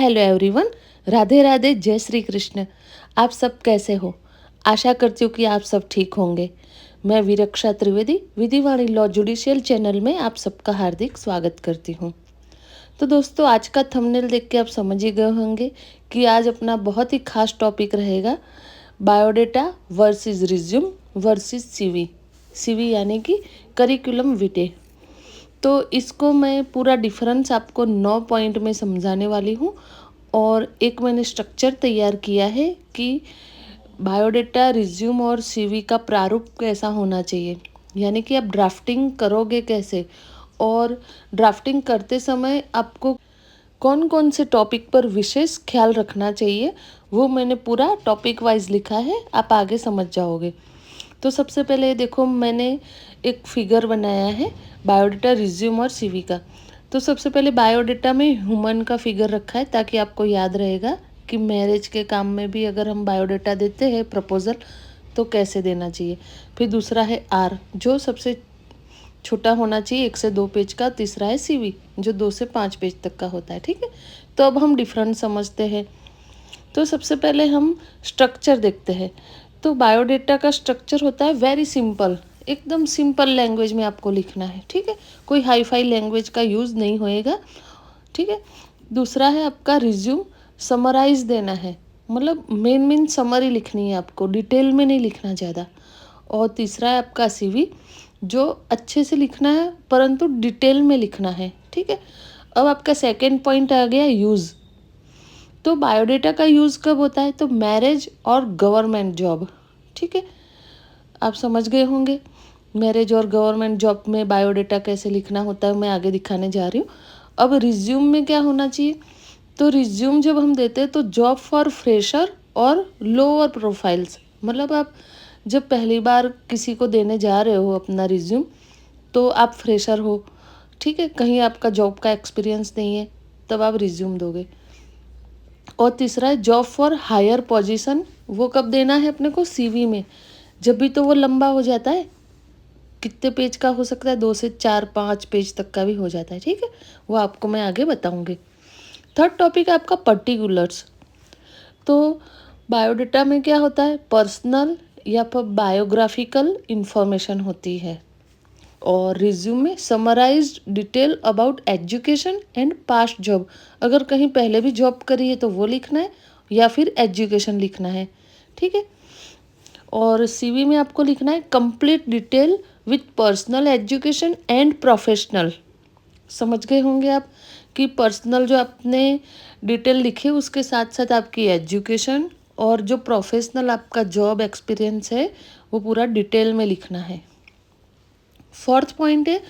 Hello everyone. Radhe Radhe, जय श्री कृष्ण। आप सब कैसे हो? आशा करती हूँ कि आप सब ठीक होंगे। मैं वीरक्षा त्रिवेदी विधिवाणी लॉ जुडिशियल चैनल में आप सबका हार्दिक स्वागत करती हूँ। तो दोस्तों, आज का थंबनेल देख के आप समझ ही गए होंगे कि आज अपना बहुत ही खास टॉपिक रहेगा biodata versus resume versus CV. CV यानी कि करिकुलम विटे। तो इसको मैं पूरा डिफरेंस आपको 9 पॉइंट में समझाने वाली हूँ और एक मैंने स्ट्रक्चर तैयार किया है कि बायोडेटा, रिज्यूम और सीवी का प्रारूप कैसा होना चाहिए, यानी कि आप ड्राफ्टिंग करोगे कैसे और ड्राफ्टिंग करते समय आपको कौन कौन से टॉपिक पर विशेष ख्याल रखना चाहिए, वो मैंने पूरा टॉपिक वाइज लिखा है। आप आगे समझ जाओगे। तो सबसे पहले देखो, मैंने एक फिगर बनाया है बायोडेटा, रिज्यूम और सीवी का। तो सबसे पहले बायोडेटा में ह्यूमन का फिगर रखा है ताकि आपको याद रहेगा कि मैरिज के काम में भी अगर हम बायोडेटा देते हैं प्रपोजल तो कैसे देना चाहिए। फिर दूसरा है आर, जो सबसे छोटा होना चाहिए, 1 से 2 पेज का। तीसरा है सीवी, जो 2 से 5 पेज तक का होता है। ठीक है, तो अब हम डिफरेंट समझते हैं। तो सबसे पहले हम स्ट्रक्चर देखते हैं। तो बायोडेटा का स्ट्रक्चर होता है वेरी सिंपल, एकदम सिंपल लैंग्वेज में आपको लिखना है। ठीक है, कोई हाई फाई लैंग्वेज का यूज़ नहीं होएगा। ठीक है। दूसरा है आपका रिज्यूम, समराइज देना है, मतलब मेन समरी लिखनी है आपको, डिटेल में नहीं लिखना ज़्यादा। और तीसरा है आपका सीवी, जो अच्छे से लिखना है परंतु डिटेल में लिखना है। ठीक है। अब आपका सेकेंड पॉइंट आ गया यूज़। तो बायोडेटा का यूज़ कब होता है? तो मैरिज और गवर्नमेंट जॉब। ठीक है, आप समझ गए होंगे मैरिज और गवर्नमेंट जॉब में बायोडेटा कैसे लिखना होता है, मैं आगे दिखाने जा रही हूँ। अब रिज्यूम में क्या होना चाहिए? तो रिज्यूम जब हम देते हैं तो जॉब फॉर फ्रेशर और लोअर प्रोफाइल्स, मतलब आप जब पहली बार किसी को देने जा रहे हो अपना रिज्यूम, तो आप फ्रेशर हो, ठीक है, कहीं आपका जॉब का एक्सपीरियंस नहीं है, तब आप रिज्यूम दोगे। और तीसरा है जॉब फॉर हायर पोजीशन, वो कब देना है अपने को? सीवी में। जब भी तो वो लंबा हो जाता है, कितने पेज का हो सकता है? 2 से 4-5 पेज तक का भी हो जाता है। ठीक है, वो आपको मैं आगे बताऊंगी। थर्ड टॉपिक है आपका पर्टिकुलर्स। तो बायोडेटा में क्या होता है? पर्सनल या फिर बायोग्राफिकल इंफॉर्मेशन होती है। और रिज्यूम में summarised detail about education and past job, अगर कहीं पहले भी जॉब करी है तो वो लिखना है या फिर एजुकेशन लिखना है। ठीक है। और सीवी में आपको लिखना है complete detail with personal, education and professional. समझ गए होंगे आप कि पर्सनल जो आपने डिटेल लिखे उसके साथ साथ आपकी एजुकेशन और जो प्रोफेशनल आपका जॉब एक्सपीरियंस है वो पूरा डिटेल में लिखना है। फोर्थ पॉइंट है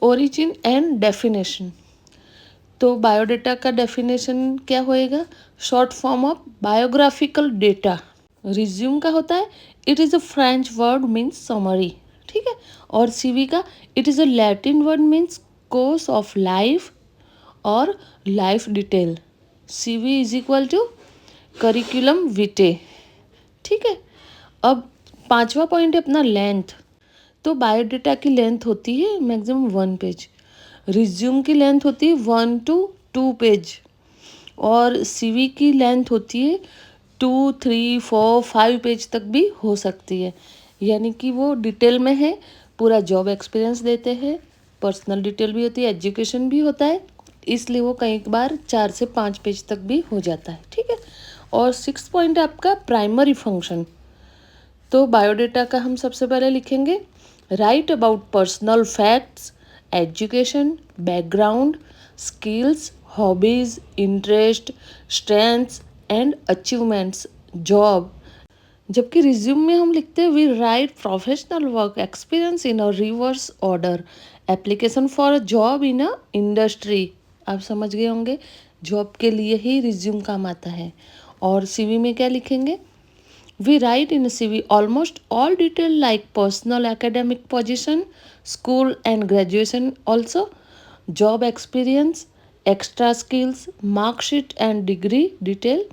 ओरिजिन एंड डेफिनेशन। तो बायोडेटा का डेफिनेशन क्या होएगा? Short form of biographical data. Resume का होता है it is a French word means summary. ठीक है। और सीवी का it is a Latin word means course of life और life detail. CV is equal to curriculum vitae. ठीक है। अब पांचवा पॉइंट है अपना लेंथ। तो बायोडेटा की लेंथ होती है मैक्सिमम 1 पेज, रिज्यूम की लेंथ होती है 1 to 2 पेज, और सीवी की लेंथ होती है 2, 3, 4, 5 पेज तक भी हो सकती है। यानी कि वो डिटेल में है, पूरा जॉब एक्सपीरियंस देते हैं, पर्सनल डिटेल भी होती है, एजुकेशन भी होता है, इसलिए वो कई बार 4 से 5 पेज तक भी हो जाता है। ठीक है। और 6 पॉइंट है आपका प्राइमरी फंक्शन। तो बायोडेटा का हम सबसे पहले लिखेंगे write about personal facts, education, background, skills, hobbies, interest, strengths and achievements, job. जबकि रिज्यूम में हम लिखते हैं we write professional work experience in a reverse order, application for a job in a industry. आप समझ गए होंगे, जॉब के लिए ही रिज्यूम काम आता है। और सीवी में क्या लिखेंगे? We write in a CV almost all detail like personal academic position, school and graduation also, job experience, extra skills, mark sheet and degree detail,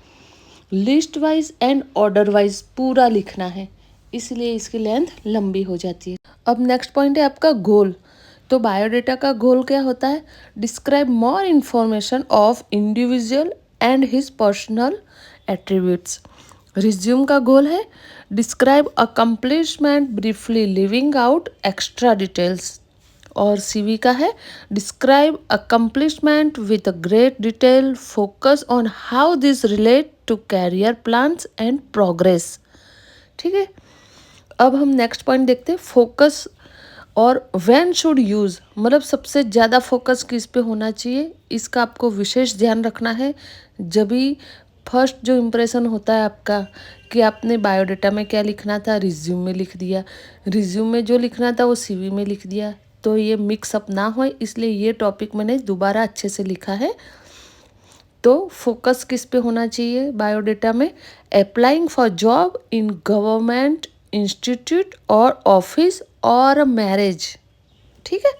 list wise and order wise पूरा लिखना है, इसलिए इसकी length लंबी हो जाती है। अब नेक्स्ट पॉइंट है आपका गोल। तो बायोडेटा का गोल क्या होता है? Describe more information of individual and his personal attributes. Resume का गोल है describe accomplishment briefly living out extra details, और सीवी का है describe accomplishment with a great detail, focus on how this relate to career plans and progress. ठीक है, अब हम next point देखते हैं, फोकस और व्हेन शुड यूज़, मतलब सबसे ज़्यादा फोकस किस पे होना चाहिए, इसका आपको विशेष ध्यान रखना है। जब भी फर्स्ट जो इम्प्रेशन होता है आपका कि आपने बायोडाटा में क्या लिखना था रिज्यूम में लिख दिया, रिज्यूम में जो लिखना था वो सीवी में लिख दिया, तो ये मिक्सअप ना हो, इसलिए ये टॉपिक मैंने दोबारा अच्छे से लिखा है। तो फोकस किस पे होना चाहिए बायोडाटा में, applying for job in government institute और ऑफिस और मैरिज। ठीक है,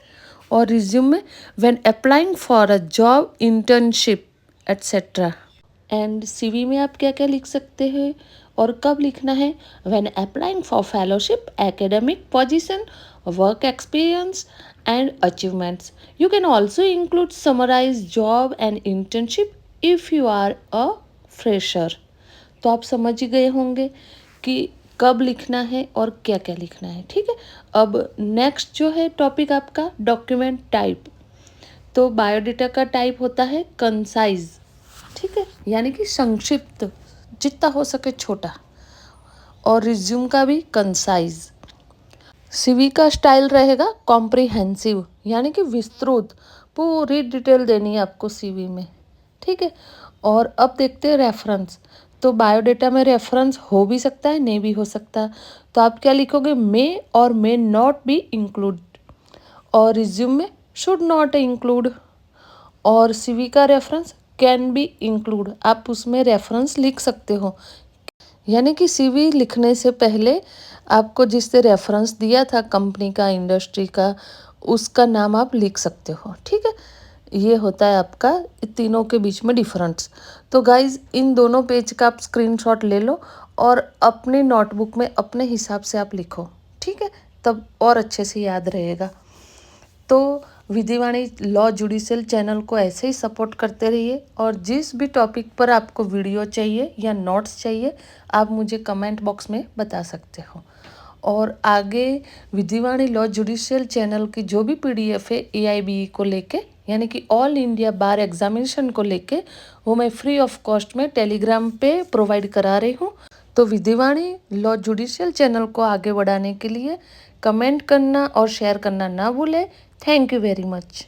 और रिज्यूम में when applying for a job internship etcetera. And CV में आप क्या क्या लिख सकते हैं और कब लिखना है, when applying for fellowship, academic position, work experience and achievements. You can also include summarize job and internship if you are a fresher. तो आप समझ ही गए होंगे कि कब लिखना है और क्या क्या लिखना है। ठीक है, अब नेक्स्ट जो है टॉपिक आपका डॉक्यूमेंट टाइप। तो बायोडाटा का टाइप होता है कंसाइज, ठीक है, यानी कि संक्षिप्त, जितना हो सके छोटा, और रिज्यूम का भी कंसाइज। सीवी का स्टाइल रहेगा कॉम्प्रिहेंसिव, यानी कि विस्तृत, पूरी डिटेल देनी है आपको सीवी में। ठीक है, और अब देखते हैं रेफरेंस। तो बायोडाटा में रेफरेंस हो भी सकता है, नहीं भी हो सकता, तो आप क्या लिखोगे, मे और मे नॉट बी इंक्लूड, और रिज्यूम में शुड नॉट इंक्लूड, और सीवी का रेफरेंस कैन बी इंक्लूड, आप उसमें रेफरेंस लिख सकते हो। यानी कि सीवी लिखने से पहले आपको जिससे रेफरेंस दिया था कंपनी का, इंडस्ट्री का, उसका नाम आप लिख सकते हो। ठीक है, ये होता है आपका तीनों के बीच में डिफरेंस। तो गाइज इन दोनों पेज का आप स्क्रीनशॉट ले लो और अपने नोटबुक में अपने हिसाब से आप लिखो। ठीक है, तब और अच्छे से याद रहेगा। तो विधिवाणी लॉ जुडिशियल चैनल को ऐसे ही सपोर्ट करते रहिए, और जिस भी टॉपिक पर आपको वीडियो चाहिए या नोट्स चाहिए आप मुझे कमेंट बॉक्स में बता सकते हो। और आगे विधिवाणी लॉ जुडिशियल चैनल की जो भी पीडीएफ है AIBE को लेके, यानी कि ऑल इंडिया बार एग्जामिनेशन को लेके, वो मैं फ्री ऑफ कॉस्ट में टेलीग्राम पे प्रोवाइड करा रही हूँ। तो विधिवाणी लॉ जुडिशियल चैनल को आगे बढ़ाने के लिए कमेंट करना और शेयर करना ना भूलें। Thank you very much.